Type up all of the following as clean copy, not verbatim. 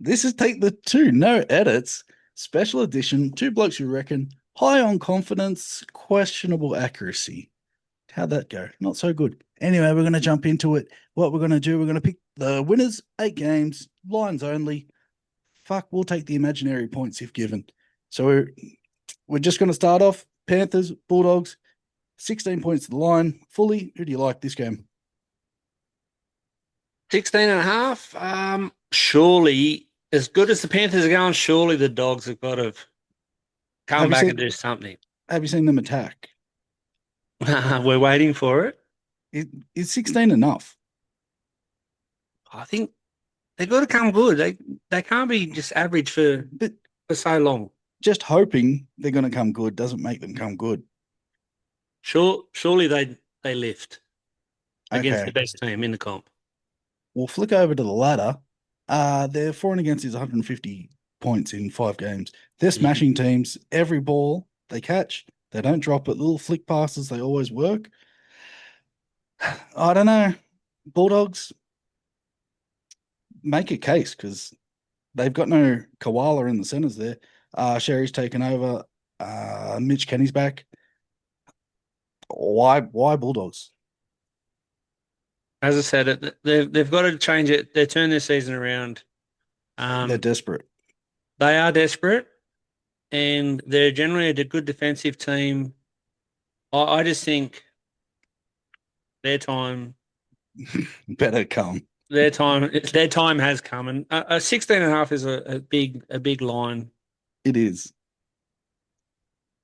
This is Take the Two, no edits, special edition, two blokes you reckon, high on confidence, questionable accuracy. How'd that go? Not so good. Anyway, we're going to jump into it. What we're going to do, we're going to pick the winners, 8 games, lines only. Fuck, we'll take the imaginary points if given. So we're just going to start off. Panthers, Bulldogs, 16 points to the line. Fully, who do you like this game? 16 and a half. Surely, as good as the Panthers are going, surely the Dogs have got to come Have you back and seen do something. have you seen them attack? We're waiting for it. Is 16 enough? I think they've got to come good. They can't be just average But for so long. just hoping they're going to come good doesn't make them come good. Surely they lift against the Okay, best team in the comp. we'll flick over to the ladder. Their for and against is 150 points in 5 games. They're Mhm. smashing teams. Every ball they catch, they don't drop it. Little flick passes, they always work. I don't know. Bulldogs make a case because they've got no koala in the centers there. Sherry's taken over. Mitch Kenny's back. Why Bulldogs? As I said, they've got to change it. They turn their season around. They're Um, desperate. they are desperate, and they're generally a good defensive team. I just think their time Better come. their time has come, and a 16 and a half is a big line. It is.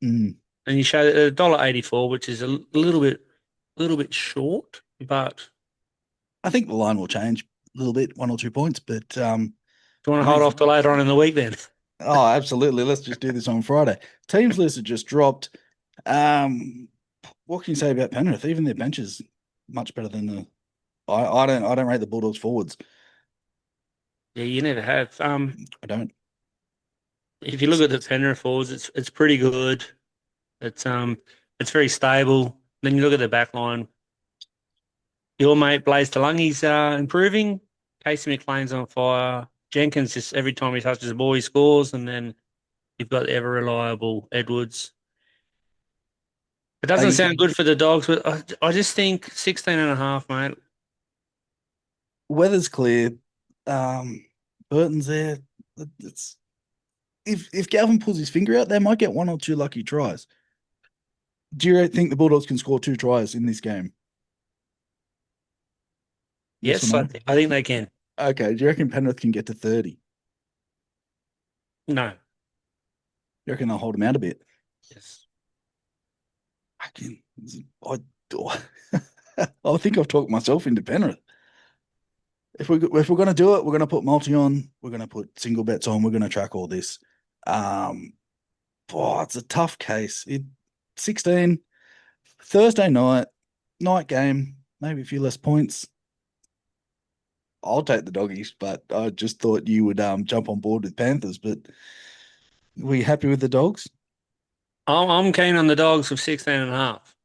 Mm. And you show $1.84, which is a little bit short, but I think the line will change a little bit, 1 or 2 points, but do you want I to hold think off till later on in the week then? oh, absolutely. Let's just do this on Friday. Teams list had just dropped. Um, what can you say about Penrith? Even their bench is much better than the. I don't rate the Bulldogs forwards. Yeah, you never have. I don't. If you look at the Penrith forwards, it's pretty good. It's um it's very stable. Then you look at the back line. Your mate Blaze Talungi's improving. Casey McLean's on fire. Jenkins just every time he touches the ball, he scores, and then you've got the ever reliable Edwards. It Are doesn't you sound good for the Dogs, but I just think 16 and a half, mate. weather's clear? Burton's there. It's if Galvin pulls his finger out, they might get 1 or 2 lucky tries. Do you think the Bulldogs can score 2 tries in this game? Yes or Yes, I, no? th I think they can. Okay. Do you reckon Penrith can get to 30? No. You reckon they'll hold him out a bit? Yes. I can. I, I think I've talked myself into Penrith. If we're going to do it, we're going to put multi on. We're going to put single bets on. We're going to track all this. Um, it's a tough case. 16 Thursday night game, maybe a few less points. I'll take the doggies, but I just thought you would jump on board with Panthers. But were you happy with the dogs? I'm keen on the Dogs of 16 and a half.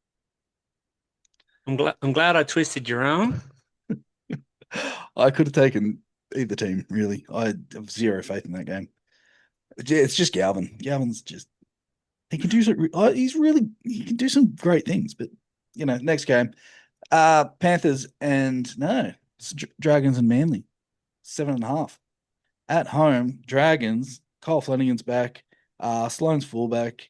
I'm glad I twisted your arm. I could have taken either team, really. I have zero faith in that game. It's just Galvin. Galvin's just he can do some. He can do some great things. But next game, Panthers and no, it's Dragons and Manly, 7.5 at home. Dragons. Kyle Flanagan's back. Sloane's fullback.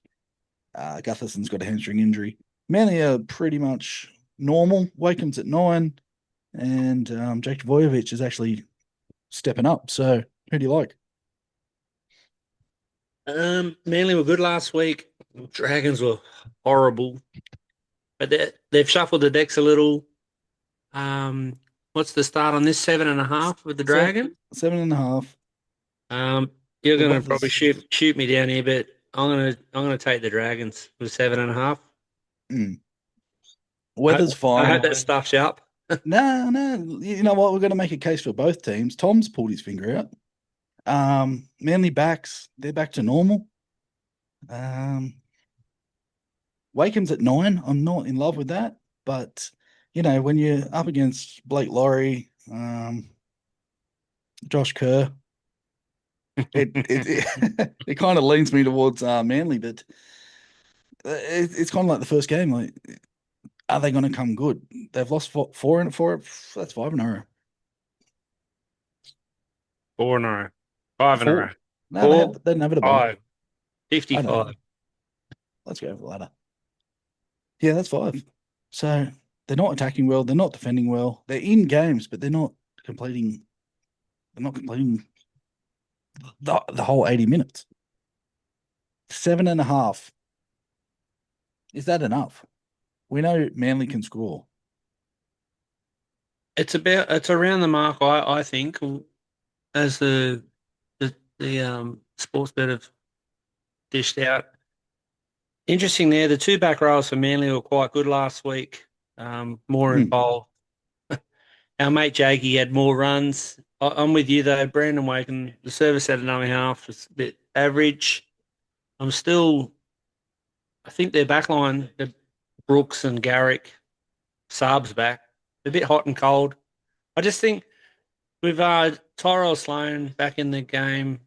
Gutherson's got a hamstring injury. Manly are pretty much normal. Wakeham's at 9, and Jake Vojovic is actually stepping up. So who do you like? Manly were good last week. Dragons were horrible, but they've shuffled the decks a little. Um, what's the start on this 7.5 with the So Dragon? 7.5. Um, you're The gonna probably weather's shoot me down here, but I'm gonna take the Dragons with 7.5. mm, I, weather's I hope fine. that stuffs you up. No, no. You know what? We're going to make a case for both teams. Tom's pulled his finger out. Manly backs, they're back to normal. Um, Wakeham's at 9. I'm not in love with that, but when you're up against Blake Laurie, Josh Kerr, it kind of leans me towards Manly, but it's kind of like the first game. Like, are they going to come good? They've lost four in four. That's five in a row. Four in a row. Five in a row. Four. No, they Four, have. They didn't have it a bye. five, I don't know. 55. Let's go over the ladder. Yeah, that's five. So they're not attacking well. They're not defending well. They're in games, but completing. They're not completing the whole 80 minutes. 7.5. Is that enough? We know Manly can score. It's around the mark, I think, as the sports bet have dished out. Interesting there, the two back rows for Manly were quite good last week. More Mm. involved. Our mate Jakey had more runs. I'm with you though, Brandon Waken. The service at 8.5 was a bit average. I'm still, I think their back line, the Brooks and Garrick, Saab's back. They're a bit hot and cold. I just think with Tyrell Sloan back in the game,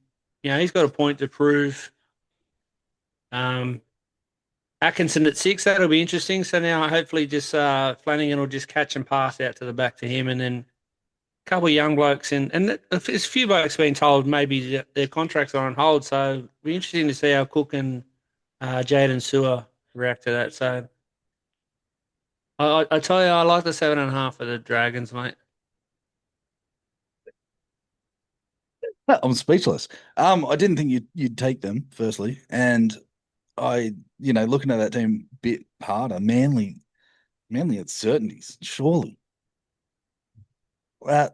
he's got a point to prove. Um, Atkinson at 6, that'll be interesting. So now hopefully just Flanagan will just catch and pass out to the back to him, and then a couple of young blokes and there's a few blokes being told maybe their contracts are on hold. So it'll be interesting to see how Cook and Jaden Sewer react to that. So I tell you, I like the 7.5 for the Dragons, mate. I'm speechless. I didn't think you'd take them, firstly. And looking at that team a bit harder, Manly at certainties, surely. Uh,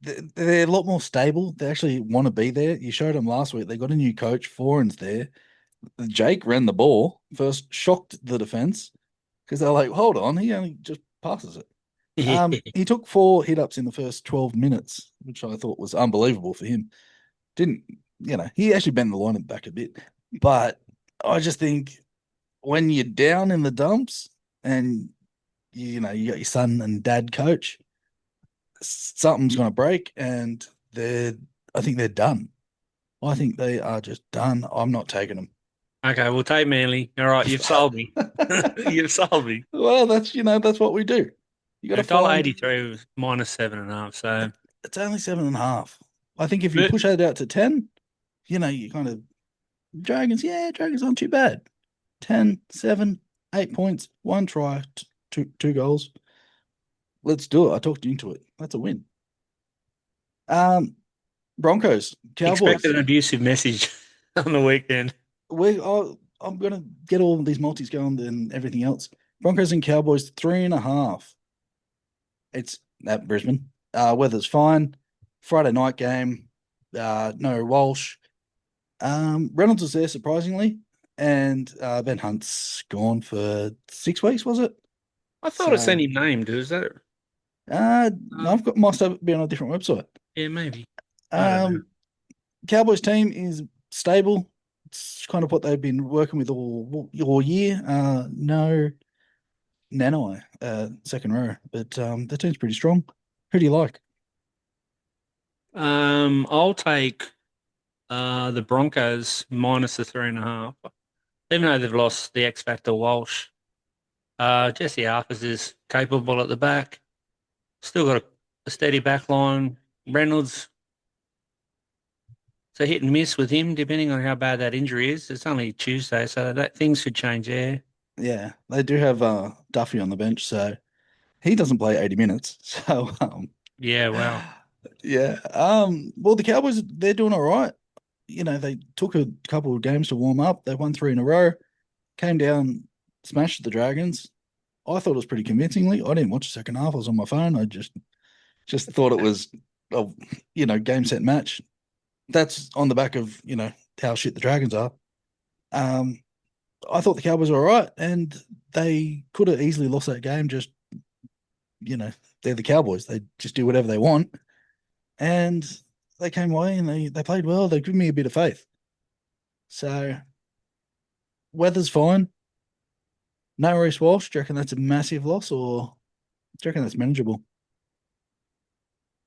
they're a lot more stable. They actually want to be there. You showed them last week. They got a new coach, Foreign's there. Jake ran the ball first, shocked the defense because they're like, hold on, he only just passes it. He took four hit ups in the first 12 minutes, which I thought was unbelievable for him. Didn't, he actually bent the line back a bit. But I just think when you're down in the dumps and you got your son and dad coach, something's going to break, and I think they're done. I think they are just done. I'm not taking them. Okay, we'll take Manly. All right, you've sold me. You've sold me. Well, that's what we do. You got to A dollar find. 83 was minus 7.5. So It's only 7.5. I think if you but push that out to 10, you kind of Dragons. Yeah, Dragons aren't too bad. 10, 7, 8 points, one try, two goals. Let's do it. I talked you into it. That's a win. Um, Broncos, expected Cowboys. an abusive message on the weekend. I'm gonna get all of these multis going and everything else. Broncos and Cowboys 3.5. It's at Brisbane. Weather's fine. Friday night game. No Walsh. Reynolds was there surprisingly, and Ben Hunt's gone for 6 weeks, was it? I thought I So seen him named. Is that? no, I've got must have been on a different website. Yeah, maybe. I don't know. Um, Cowboys team is stable. It's kind of what they've been working with all year. No Nanai, second row, but the team's pretty strong. Who do you like? I'll take the Broncos minus the 3.5. Even though they've lost the X Factor Walsh. Jesse Harper's is capable at the back. Still got a steady back line. Reynolds, it's a hit and miss with him, depending on how bad that injury is. It's only Tuesday, so that things could change there. Yeah, they do have Duffy on the bench, so he doesn't play 80 minutes. So Yeah, wow. yeah. Well, the Cowboys, they're doing all right. They took a couple of games to warm up. They won three in a row, came down, smashed the Dragons. I thought it was pretty convincingly. I didn't watch the second half. I was on my phone. I just thought it was a game set match. That's on the back of how shit the Dragons are. Um, I thought the Cowboys were all right, and they could have easily lost that game. Just they're the Cowboys. They just do whatever they want, and they came away and they played well. They give me a bit of faith. So weather's fine. No Reece Walsh. Do you reckon that's a massive loss, or do you reckon that's manageable?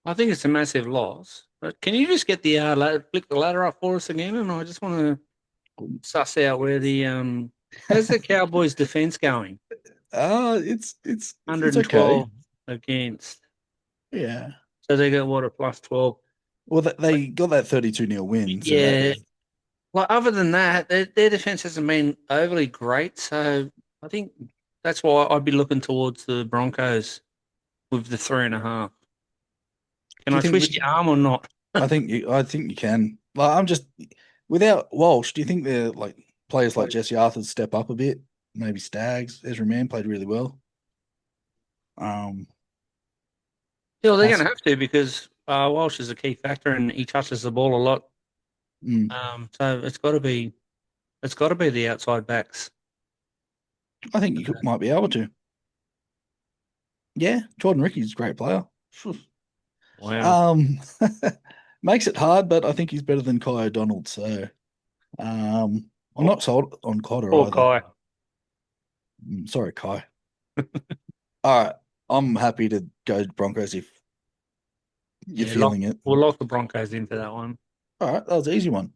I think it's a massive loss. But can you just get the flick the ladder up for us again? And I just want to suss out where how's the Cowboys defense going? It's okay. 112 against. Yeah. So they got what, a plus 12. Well, they got that 32-0 win, so that Yeah. Like other than that, their defense hasn't been overly great. So I think that's why I'd be looking towards the Broncos with the 3.5. Can do you I think twist that your arm or not? I think you can. Like I'm just without Walsh, do you think they're like players like Jesse Arthur step up a bit? Maybe Staggs, Ezra Mann played really well. Um, Yeah, they're going to Haskell, have to because Walsh is a key factor and he touches the ball a lot. mm, So it's got to be the outside backs. I think might be able to. Yeah, Jordan Ricky's a great player. Phew. Wow. Um, makes it hard, but I think he's better than Kai O'Donnell. So, I'm Poor, not sold on Cotter poor either. Kai. Sorry, Kai. All right, I'm happy to go Broncos if you're Yeah, feeling it. we'll lock the Broncos in for that one. All right, that was an easy one.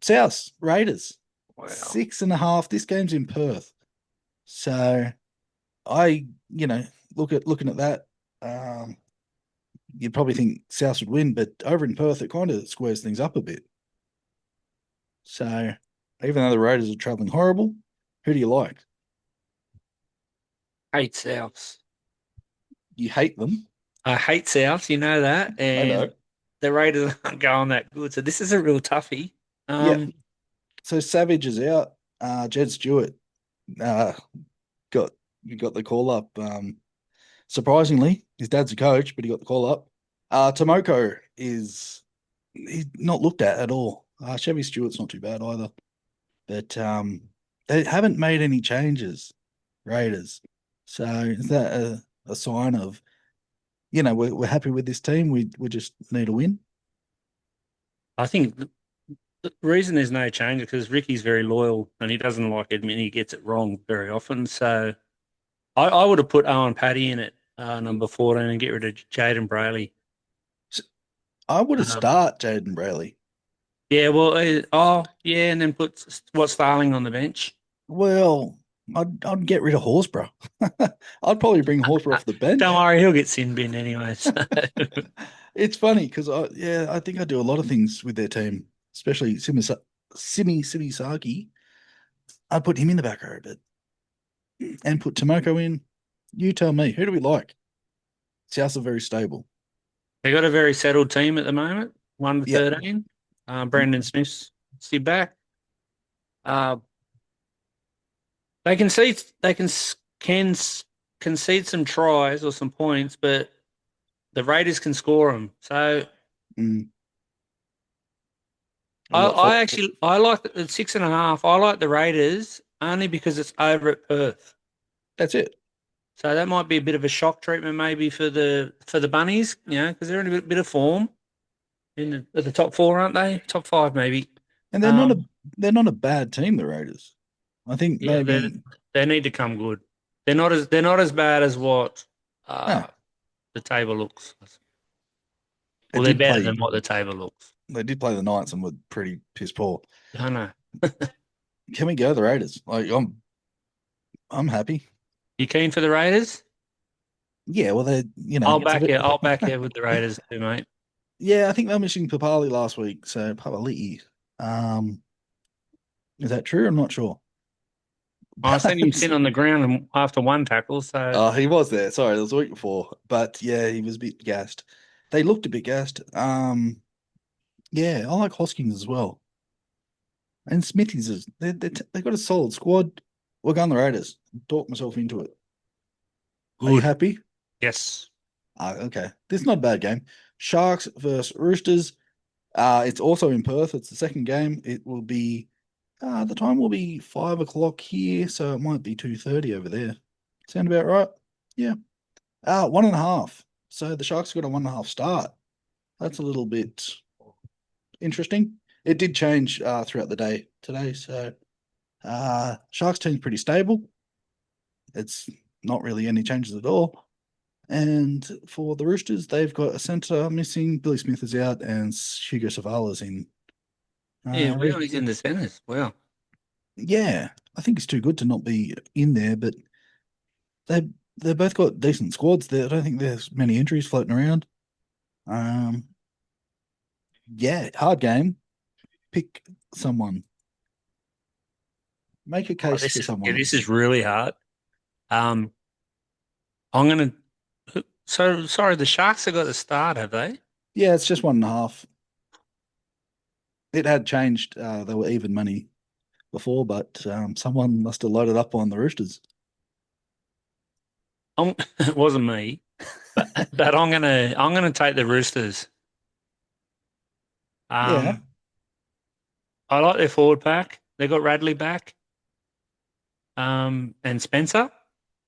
South Raiders Wow. 6.5. This game's in Perth, so I, looking at that, um, you'd probably think South would win, but over in Perth, it kind of squares things up a bit. So even though the Raiders are traveling horrible, who do you like? Hate Souths. You hate them. I hate Souths, you know that, I and know. the Raiders aren't going that good. So this is a real toughie. Yeah. Um, So Savage is out. Jed Stewart uh, got you got the call up. Surprisingly, his dad's a coach, but he got the call up. Tomoko is he's not looked at all. Chevy Stewart's not too bad either, but they haven't made any changes, Raiders. So is that a sign of we're happy with this team? We just need a win. I think the reason there's no change is because Ricky's very loyal and he doesn't like admitting he gets it wrong very often. So I would have put Owen Paddy in at number 14 and get rid of Jaden Brayley. So I would have Um, start Jaden Brayley. yeah, well, yeah, and then put Starling on the bench. Well, I'd get rid of Horsburgh. I'd probably bring Horsburgh off the Don't bench. worry, he'll get sin bin anyway. So. It's funny because I think I do a lot of things with their team, especially Simi Simisaki. I'd put him in the back row, but and put Tomoko in. You tell me, who do we like? South are very stable. They got a very settled team at the moment, 1 to Yep. 13. Brandon Smith's still back. Uh, they can concede some tries or some points, but the Raiders can score them. So Mm. I, What I for? actually I like the 6.5. I like the Raiders only because it's over at Perth. That's it. So that might be a bit of a shock treatment maybe for the Bunnies, because they're in a bit of form at the top four, aren't they? Top five maybe. And Um, they're not a bad team, the Raiders. I think yeah, maybe they need to come good. They're not as bad as what no, the table looks. they Well, they're did better play than what the table looks. they did play the Knights and were pretty piss poor. I know. Can we go the Raiders? Like I'm happy. You keen for the Raiders? Yeah, well they I'll it's a back bit you. I'll back you with the Raiders too, mate. yeah, I think they're missing Papali last week, so Papali. Um, is that true? I'm not sure. I seen him But sit on the ground after one tackle, so he was there. Sorry, it was the week before. But yeah, he was a bit gassed. They looked a bit gassed. Yeah, I like Hoskins as well. And Smithies is they've got a solid squad. We're going the Raiders. Talk myself into it. Are you good. happy? Yes. Okay. This is not a bad game. Sharks versus Roosters. It's also in Perth. It's the second game. It will be the time will be 5 o'clock here, so it might be 2:30 over there. Sound about right? Yeah. 1.5. So the Sharks got a 1.5 start. That's a little bit interesting. It did change throughout the day today. So Sharks team's pretty stable. It's not really any changes at all. And for the Roosters, they've got a centre missing. Billy Smith is out, and Hugo Savala's in. Yeah, Re- well, he's in the centres. Wow. yeah, I think it's too good to not be in there, but they they've both got decent squads there. I don't think there's many injuries floating around. Um, yeah, hard game. Pick someone. Make a Oh, case for someone. this is really hard. Um, I'm gonna. So sorry, the Sharks have got the start, have they? Yeah, it's just 1.5. It had changed. They were even money before, but someone must have loaded up on the Roosters. It wasn't me, but I'm gonna take the Roosters. Yeah. Um, I like their forward pack. They got Radley back. And Spencer.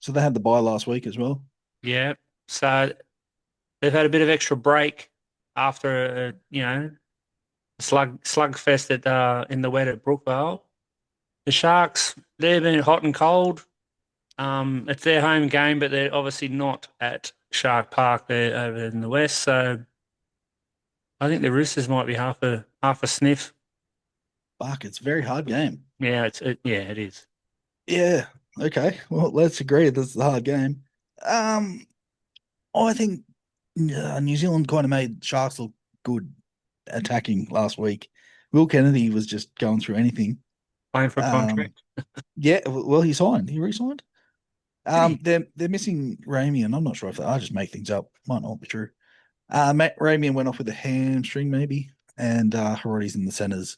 So they had the bye last week as well. Yeah. So they've had a bit of extra break after slugfest at in the wet at Brookvale. The Sharks, they've been hot and cold. It's their home game, but they're obviously not at Shark Park. They're over in the west, so I think the Roosters might be half a sniff. Fuck, it's a very hard game. Yeah, yeah, it is. Yeah. Okay. Well, let's agree this is a hard game. Um, I think New Zealand kind of made Sharks look good attacking last week. Will Kennedy was just going through anything. Playing for a Um, contract. yeah. Well, he signed. He re-signed. Did he? They're missing Ramian. I'm not sure if I just make things up. Might not be true. Matt Ramian went off with a hamstring maybe, and Harodi's in the centers.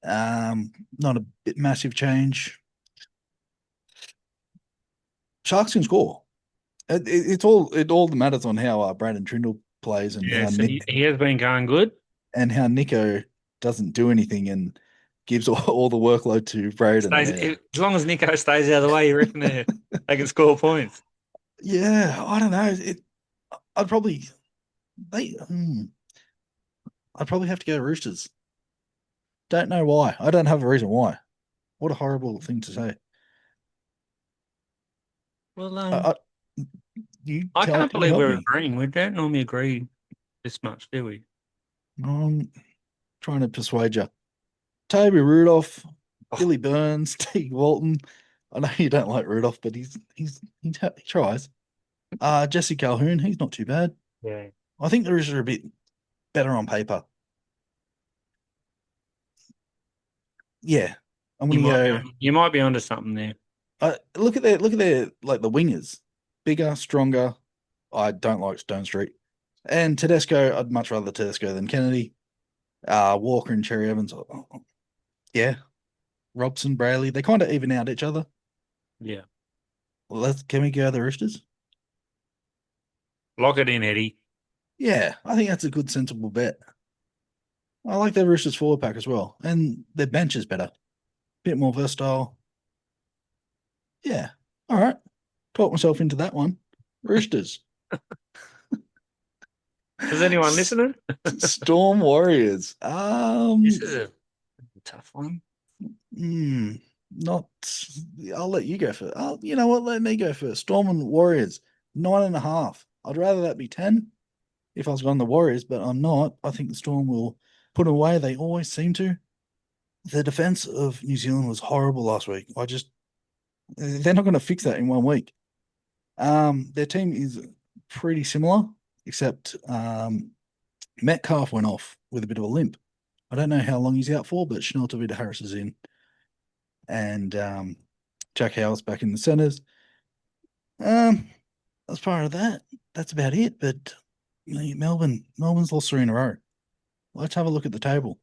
Not a bit massive change. Sharks can score. It all matters on how Brandon Trindle plays and Yeah, so he has been going good. how Nico doesn't do anything and gives all the workload to Braden. As long as Nico stays out of the way, you reckon they can score points? Yeah, I don't know. I'd probably they I'd probably have to go Roosters. Don't know why. I don't have a reason why. What a horrible thing to say. Well, I, you I tell can't you believe help we're me. agreeing. We don't normally agree this much, do we? I'm trying to persuade you. Toby Rudolph, Oh, Billy Burns, Steve Walton. I know you don't like Rudolph, but he tries. Jesse Calhoun, he's not too bad. yeah. I think the Roosters are a bit better on paper. Yeah, I'm You gonna might be go. on, you might be onto something there. Look at their like the wingers, bigger, stronger. I don't like Stone Street and Tedesco. I'd much rather Tedesco than Kennedy. Walker and Cherry Evans. Yeah, Robson, Brayley. They kind of even out each other. Yeah. Can we go the Roosters? Lock it in, Eddie. Yeah, I think that's a good sensible bet. I like their Roosters forward pack as well, and their bench is better, bit more versatile. Yeah, all right. Talk myself into that one. Roosters. Is anyone listening? Storm Warriors. This is a tough one. Hmm, not. I'll let you go first. You know what? Let me go first. Storm and Warriors, 9.5. I'd rather that be 10 if I was going the Warriors, but I'm not. I think the Storm will put them away. They always seem to. The defense of New Zealand was horrible last week. They're not going to fix that in 1 week. Their team is pretty similar, except Metcalf went off with a bit of a limp. I don't know how long he's out for, but Chanel Tavita Harris is in, and Jack Howard's back in the centres. Um, as part of that, that's about it. But Melbourne's lost 3 in a row. Let's have a look at the table.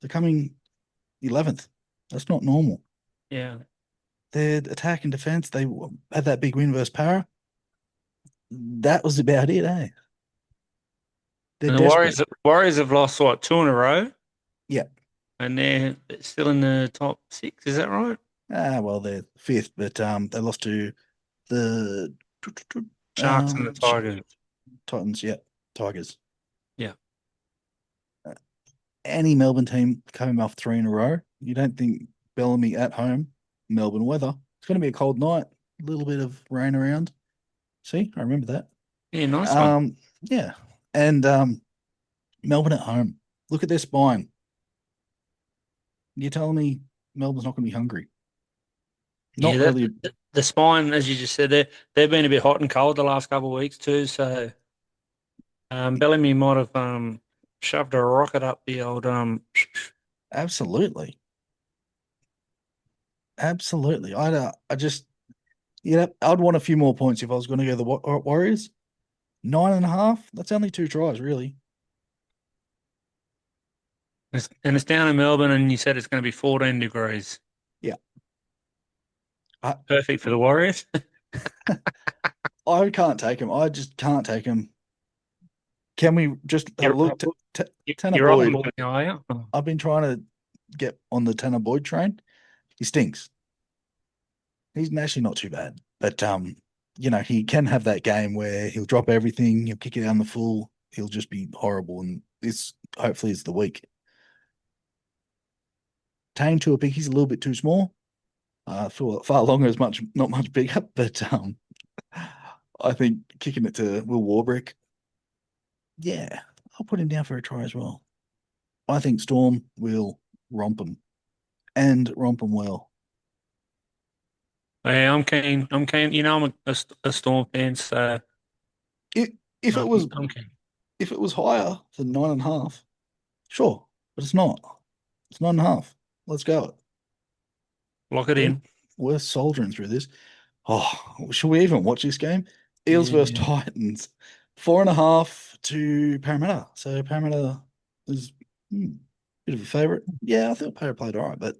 They're coming 11th. That's not normal. Yeah. Their attack and defense, they had that big win versus Para. That was about it, eh? They're And the desperate. Warriors have lost what, two in a row, Yeah. and they're still in the top six. Is that right? Well, they're fifth, but they lost to the Sharks and the Tigers. Titans. Yeah, Tigers. Yeah. Any Melbourne team coming off 3 in a row, you don't think Bellamy at home, Melbourne weather. It's going to be a cold night, a little bit of rain around. See, I remember that. Yeah, nice one. Yeah. And Melbourne at home. Look at their spine. You're telling me Melbourne's not going to be hungry? Yeah, Not really. the spine, as you just said, they've been a bit hot and cold the last couple of weeks too. So Bellamy might have shoved a rocket up the old Absolutely. Absolutely. I just, I'd want a few more points if I was going to go the Warriors. 9.5. That's only two tries, really. and it's down in Melbourne, and you said it's going to be 14 degrees. Yeah. I, Perfect for the Warriors. I can't take him. I just can't take him. Can we just have a You're look? Tanner you're off and Boyd. boarding, are you? Oh. I've been trying to get on the Tanner Boyd train. He stinks. He's actually not too bad, but he can have that game where he'll drop everything, he'll kick it down the full, he'll just be horrible, and this hopefully is the week. Tane to a pick, he's a little bit too small. For far longer is much not much bigger, but I think kicking it to Will Warbrick, yeah, I'll put him down for a try as well. I think Storm will romp him and romp him well. Yeah, I'm keen. I'm keen. You know, I'm a Storm fan, so If if it was I'm keen. if it was higher than 9.5, sure, but it's not. It's 9.5. Let's go. Lock it We're in. we're soldiering through this. Oh, should we even watch this game? Eels versus Yeah. Titans. 4.5 to Parramatta. So Parramatta is bit of a favourite. Yeah, I thought Parramatta played all right, but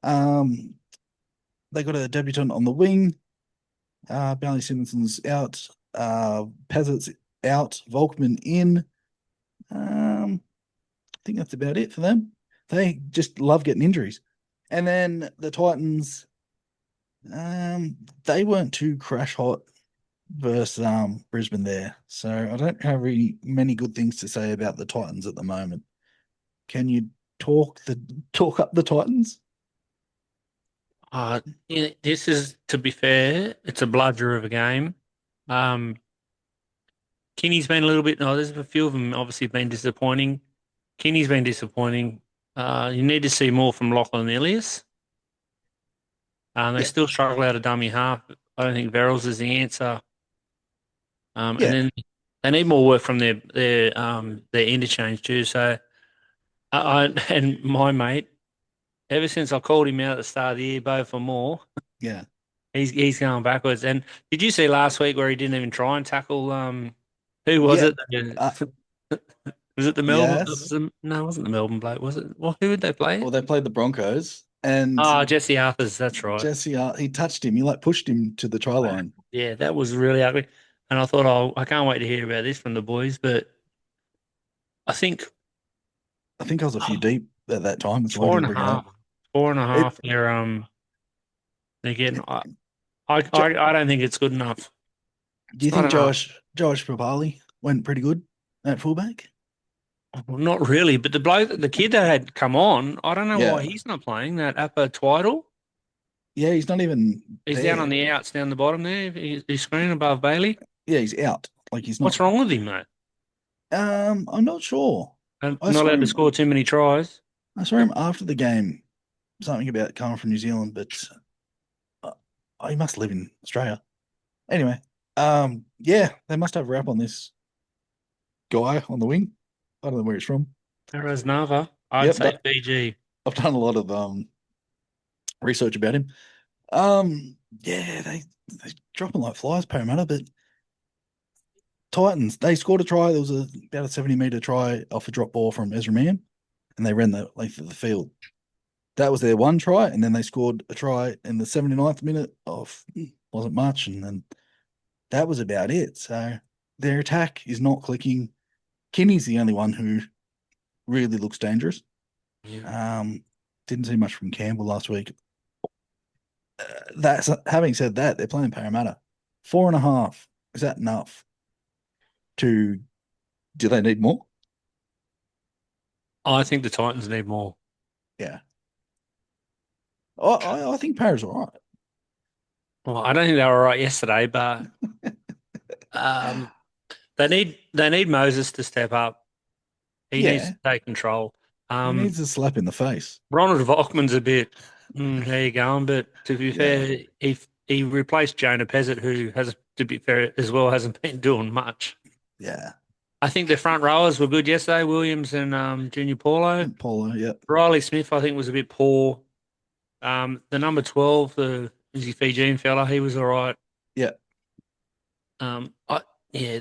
um, they got a debutant on the wing. Barney Simpson's out. Pezzett's out. Volkman in. I think that's about it for them. They just love getting injuries. And then the Titans, they weren't too crash hot versus Brisbane there. So I don't have really many good things to say about the Titans at the moment. Can you talk up the Titans? Uh, yeah, this is, to be fair, it's a bludger of a game. Um, Kinney's been a little bit, no, there's a few of them obviously been disappointing. Kinney's been disappointing. You need to see more from Lachlan Ilias. They Yeah, still struggle out of dummy half. I don't think Verrills is the answer. And yeah, then they need more work from their interchange too. So, and my mate, ever since I called him out at the start of the year, both for more, yeah, he's going backwards. And did you see last week where he didn't even try and tackle? Who was yeah. it? Uh, Was it the Melbourne? yes. No, it wasn't the Melbourne bloke. Was it? Well, who did they play? Well, they played the Broncos, and Oh, Jesse Arthurs. That's right. Jesse, he touched him. He like pushed him to the try Wow. line. Yeah, that was really ugly. And I thought, oh, I can't wait to hear about this from the boys. But I think I think I was a few oh, deep at that time. That's why I four and didn't a bring it up. half, four and a It, half. They're getting. Jo- I don't think it's good enough. do you It's not think enough. Josh Papali went pretty good at fullback? Well, not really. But the kid that had come on, I don't know why Yeah, he's not playing. That Upper Twiddle. yeah, he's not even He's down on there. the outs, down the bottom there. He's screening above Bailey. Yeah, he's out. Like he's not. What's wrong with him, mate? I'm not sure. And I not saw allowed to him. score too many tries. I saw him after the game. Something about coming from New Zealand, but uh, he must live in Australia. Anyway, yeah, they must have a rap on this guy on the wing. I don't know where he's from. Whereas Nava, I'd Yep, say Fiji. I've done a lot of research about him. Yeah, they dropping like flies, Parramatta, but Titans they scored a try. There was about a 70-meter try off a drop ball from Ezra Mann, and they ran the length of the field. That was their one try, and then they scored a try in the 79th minute of wasn't much, and then that was about it. So their attack is not clicking. Kinney's the only one who really looks dangerous. Yeah. Um, didn't see much from Campbell last week. That's having said that, they're playing Parramatta. 4.5. Is that enough to do they need more? I think the Titans need more. Yeah. I think Parra's all Well, I don't think they were right yesterday, but they need Moses to step up. He needs Yeah, to take control. he Um, needs a slap in the face. Ronald Volkman's a bit how you going, but to be Yeah, fair, he replaced Jonah Pezzett, who has to be fair as well hasn't been doing much. yeah. I think the front rowers were good yesterday, Williams and Junior Paulo. Paulo, yeah, Riley Smith, I think, was a bit poor. The number 12, the is he Fijian fella, he was all right. yeah, Yeah,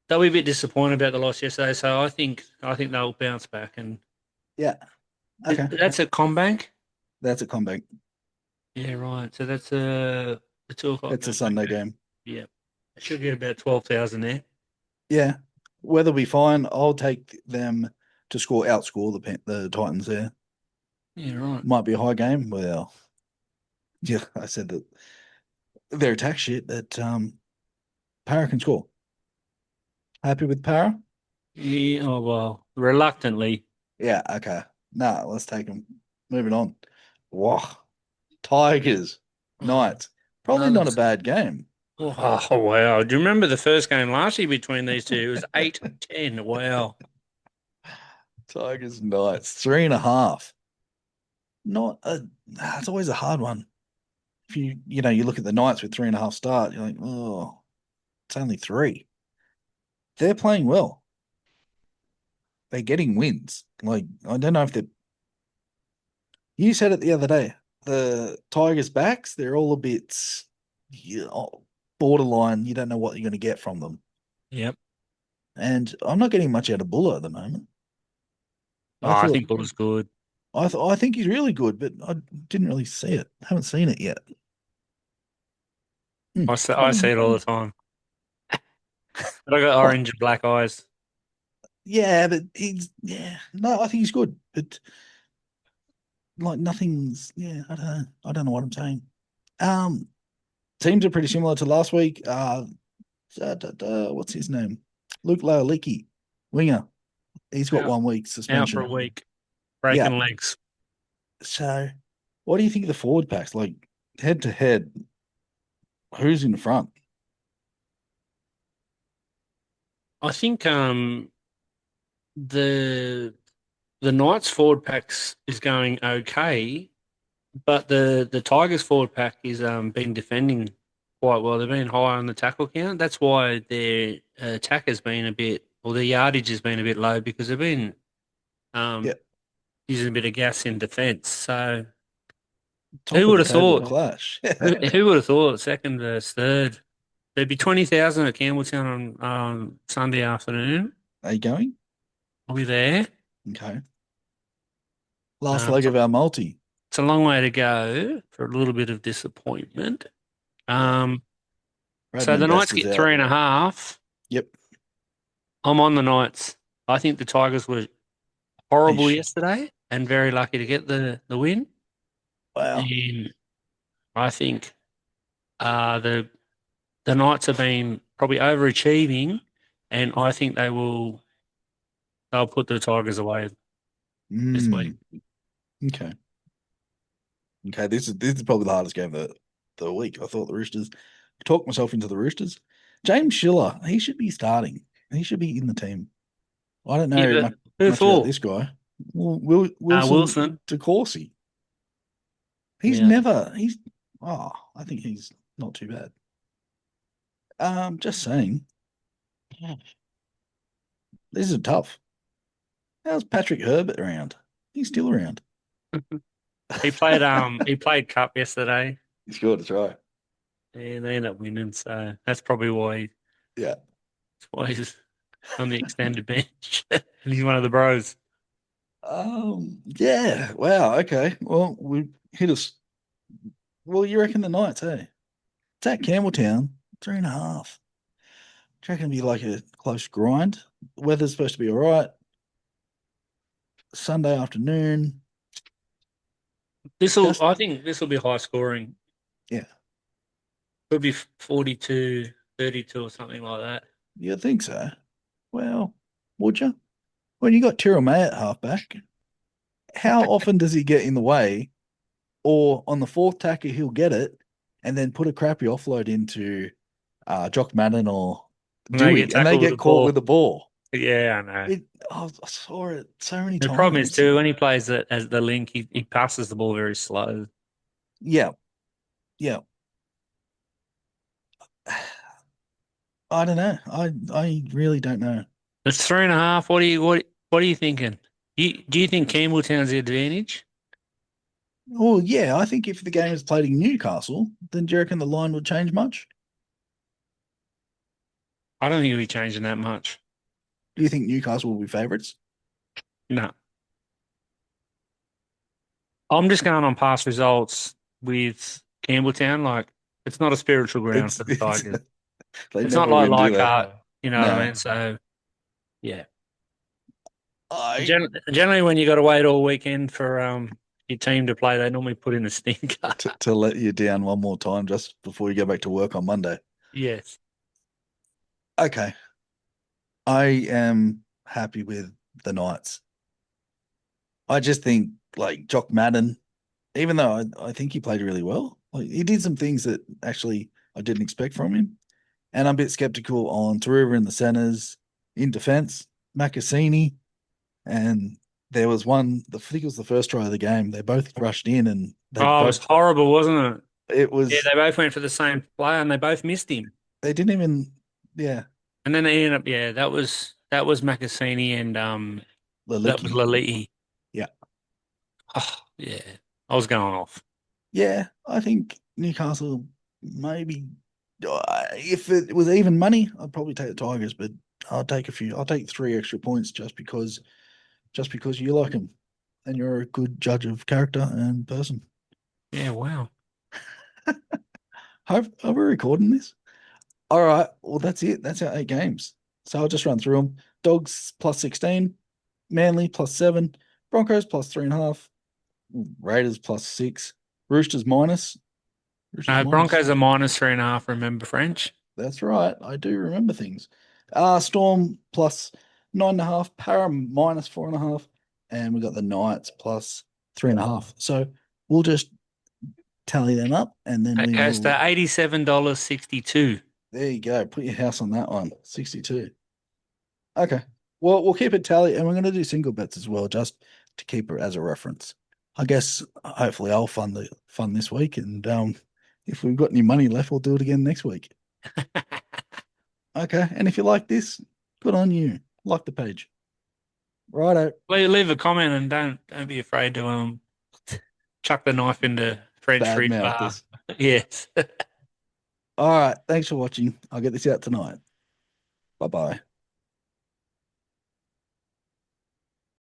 they'll be a bit disappointed about the loss yesterday, so I think they'll bounce back. And yeah. Okay, that's at Combank. that's a comeback. Yeah, right. So that's a 2 o'clock It's a game. Sunday Okay. game. Yeah, I should get about 12,000 there. Yeah, weather will be fine. I'll take them to outscore the Titans there. Yeah, right. Might be a high game. Well, yeah, I said that their attack shit that Para can score. Happy with Para? Yeah, oh well, reluctantly. Yeah, okay. Nah, let's take them. Moving on. Wow. Tigers. Oh, Knights. Probably another. not a bad game. Oh, wow. Do you remember the first game last year between these two? It was 8-10. Wow. Tigers, Knights. 3.5. Not a It's always a hard one. If you look at the Knights with 3.5 start, you're like, oh, it's only three. They're playing well. They're getting wins. Like, I don't know if they're you said it the other day. The Tigers backs, they're all a bit borderline. You don't know what you're going to get from them. Yep. And I'm not getting much out of Buller at the moment. Oh, I I thought think Buller's good. I think he's really good, but I didn't really see it. Haven't seen it yet. I see Probably, it all the time. But I got oh, orange and black eyes. yeah, but no, I think he's good, but like nothing's I don't know what I'm saying. Um, Teams are pretty similar to last week. What's his name? Luke Laoliki, winger. He's got Out, 1 week out for a suspension. week, Yeah. breaking legs. So, what do you think of the forward packs? Like head to head, who's in front? I think the the Knights forward packs is going okay, but the Tigers forward pack is been defending quite well. They've been high on the tackle count. That's why their attack has been a bit, or their yardage has been a bit low because they've been Yeah, um, using a bit of gas in defence. So top who of would the have table thought? clash. Who would have thought second versus third? There'd be 20,000 at Campbelltown on Sunday afternoon. Are you going? I'll be there. Okay. Last leg It's a, of our multi. it's a long way to go for a little bit of disappointment. Yeah. Um, so Bradman the Best Knights is get out. 3.5. Yep. I'm on the Knights. I think the Tigers were horrible Ish. yesterday and very lucky to get the win. Wow. And I think the Knights have been probably overachieving, and I think they'll put the Tigers away this week. Mm. Okay. Okay. This is probably the hardest game of the week. I thought the Roosters talked myself into the Roosters. James Schiller, he should be starting. He should be in the team. I don't Yeah, know but who much about for? this guy. Wilson Wilson. to Corsi. Yeah. I think he's not too bad. Just saying, this is tough. How's Patrick Herbert around? He's still around. He played cup yesterday He scored a try. and they ended up winning, so that's probably Yeah. why he's on the extended bench. And he's one of the bros. Yeah. Wow. Okay. Well, we hit us. Well, you reckon the Knights, hey? It's at Campbelltown, 3.5. Do you reckon it'll be like a close grind? Weather's supposed to be all right. Sunday afternoon. Just I think this will be high scoring. yeah. Could be 42-32 or something like that. You think so? Well, would you? When you got Tyrrell May at halfback, how often does he get in the way? Or on the fourth tacker, he'll get it and then put a crappy offload into Jock Madden or And Do they we? get And they tackled with get the caught with ball. the ball. Yeah, I know. I saw it so many The problem is times. too when he plays it as the link, he passes the ball very slow. Yeah, yeah. I don't know. I really don't know. It's 3.5. What are you thinking? Do you think Campbelltown's the advantage? Well, yeah, I think if the game is played in Newcastle, then do you reckon the line would change much? I don't think it'll be changing that much. Do you think Newcastle will be favourites? No. I'm just going on past results with Campbelltown. Like, it's not a spiritual ground It's for the it's Tigers. they It's not never like win, do they? Leichhardt, you know what I No. mean? So, yeah. I Generally, when you got to wait all weekend for your team to play, they normally put in a stinker. to let you down one more time just before you go back to work on Monday. Yes. Okay. I am happy with the Knights. I just think like Jock Madden, even though I think he played really well, like he did some things that actually I didn't expect from him. And I'm a bit skeptical on Taruva in the centers, in defense, Makasini, and there was one, I think it was the first try of the game. They both rushed in and they Oh, it both, was horrible, wasn't it? it Yeah, was, they both went for the same player and they both missed him. they didn't even, yeah, And then they ended up, yeah, that was Macassini and that was Laliki. Laliti. Yeah. Oh, yeah. I was going off. Yeah, I think Newcastle maybe, if it was even money, I'd probably take the Tigers, but I'll take 3 extra points just because you like them and you're a good judge of character and person. Yeah, wow. Are we recording this? All right. Well, that's it. That's our 8 games. So I'll just run through them. Dogs plus 16, Manly plus 7, Broncos plus 3.5, Raiders plus 6, Roosters minus. Roosters minus. Broncos are -3.5, remember French? That's right. I do remember things. Storm plus 9.5, Para minus 4.5, and we got the Knights plus 3.5. So we'll just tally them up and then It we goes will. to $87.62. There you go. Put your house on that one. 62. Okay. Well, we'll keep it tally, and we're going to do single bets as well, just to keep it as a reference. I guess hopefully I'll fund this week, and if we've got any money left, we'll do it again next week. Okay. And if you like this, good on you. Like the page. Righto. Leave a comment and don't be afraid to chuck the knife into French Bad fridge mouth bar. this. Yes. All right. Thanks for watching. I'll get this out tonight. Bye bye.